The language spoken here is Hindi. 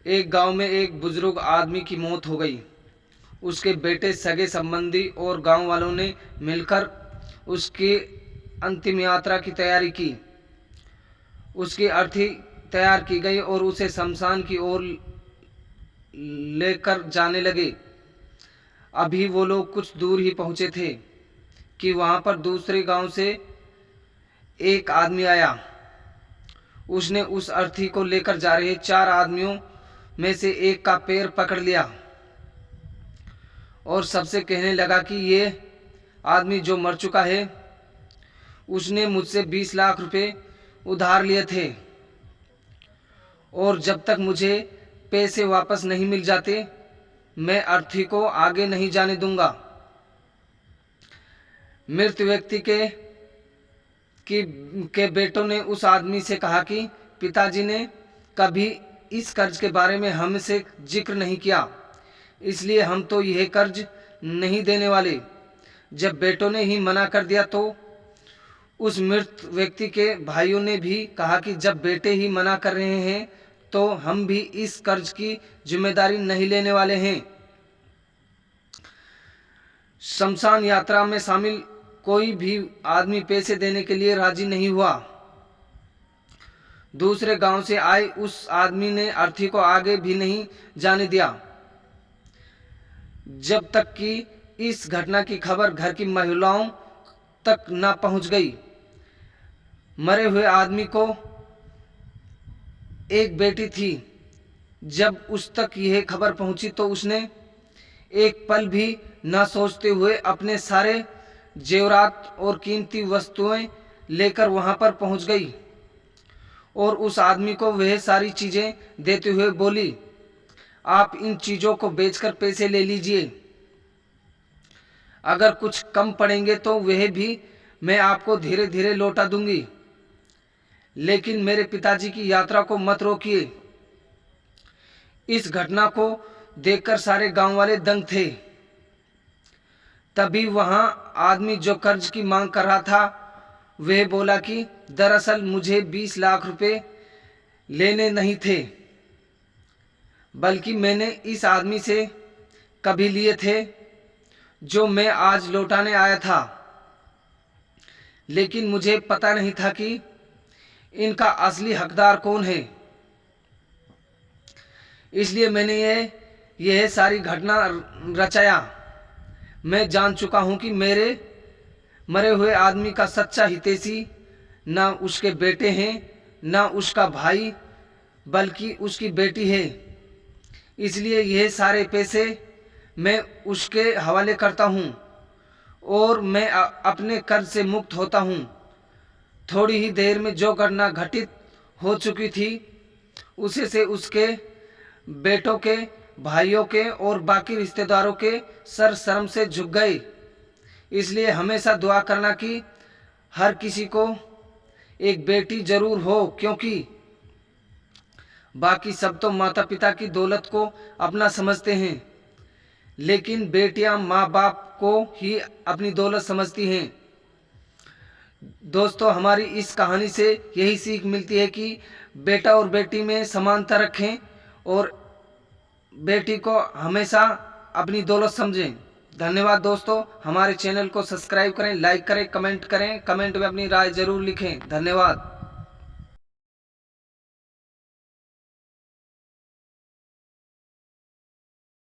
एक गांव में एक बुजुर्ग आदमी की मौत हो गई। उसके बेटे, सगे संबंधी और गांव वालों ने मिलकर उसकी अंतिम यात्रा की तैयारी की। उसकी अर्थी तैयार की गई और उसे शमशान की ओर लेकर जाने लगे। अभी वो लोग कुछ दूर ही पहुंचे थे कि वहां पर दूसरे गांव से एक आदमी आया। उसने उस अर्थी को लेकर जा रहे 4 आदमियों में से एक का पैर पकड़ लिया और सबसे कहने लगा कि ये आदमी जो मर चुका है, उसने मुझसे 20 लाख रुपए उधार लिए थे और जब तक मुझे पैसे वापस नहीं मिल जाते, मैं अर्थी को आगे नहीं जाने दूंगा। मृत व्यक्ति के बेटों ने उस आदमी से कहा कि पिताजी ने कभी इस कर्ज के बारे में हमसे जिक्र नहीं किया, इसलिए हम तो यह कर्ज नहीं देने वाले। जब बेटों ने ही मना कर दिया तो उस मृत व्यक्ति के भाइयों ने भी कहा कि जब बेटे ही मना कर रहे हैं तो हम भी इस कर्ज की जिम्मेदारी नहीं लेने वाले हैं। शमशान यात्रा में शामिल कोई भी आदमी पैसे देने के लिए राजी नहीं हुआ। दूसरे गांव से आए उस आदमी ने अर्थी को आगे भी नहीं जाने दिया, जब तक कि इस घटना की खबर घर की महिलाओं तक न पहुंच गई। मरे हुए आदमी को एक बेटी थी। जब उस तक यह खबर पहुंची तो उसने एक पल भी न सोचते हुए अपने सारे जेवरात और कीमती वस्तुएं लेकर वहां पर पहुंच गई और उस आदमी को वह सारी चीजें देते हुए बोली, आप इन चीजों को बेचकर पैसे ले लीजिए। अगर कुछ कम पड़ेंगे तो वह भी मैं आपको धीरे धीरे लौटा दूंगी, लेकिन मेरे पिताजी की यात्रा को मत रोकिए। इस घटना को देखकर सारे गांव वाले दंग थे। तभी वहां आदमी जो कर्ज की मांग कर रहा था वह बोला कि दरअसल मुझे 20 लाख रुपए लेने नहीं थे, बल्कि मैंने इस आदमी से कभी लिए थे जो मैं आज लौटाने आया था, लेकिन मुझे पता नहीं था कि इनका असली हकदार कौन है। इसलिए मैंने यह सारी घटना रचाया। मैं जान चुका हूं कि मेरे मरे हुए आदमी का सच्चा हितैषी ना उसके बेटे हैं, ना उसका भाई, बल्कि उसकी बेटी है। इसलिए यह सारे पैसे मैं उसके हवाले करता हूं और मैं अपने कर्ज से मुक्त होता हूं। थोड़ी ही देर में जो घटना घटित हो चुकी थी उसे से उसके बेटों के, भाइयों के और बाकी रिश्तेदारों के सर शर्म से झुक गए। इसलिए हमेशा दुआ करना कि हर किसी को एक बेटी जरूर हो, क्योंकि बाकी सब तो माता पिता की दौलत को अपना समझते हैं, लेकिन बेटियां माँ बाप को ही अपनी दौलत समझती हैं। दोस्तों, हमारी इस कहानी से यही सीख मिलती है कि बेटा और बेटी में समानता रखें और बेटी को हमेशा अपनी दौलत समझें। धन्यवाद दोस्तों। हमारे चैनल को सब्सक्राइब करें, लाइक करें, कमेंट करें, कमेंट में अपनी राय जरूर लिखें। धन्यवाद।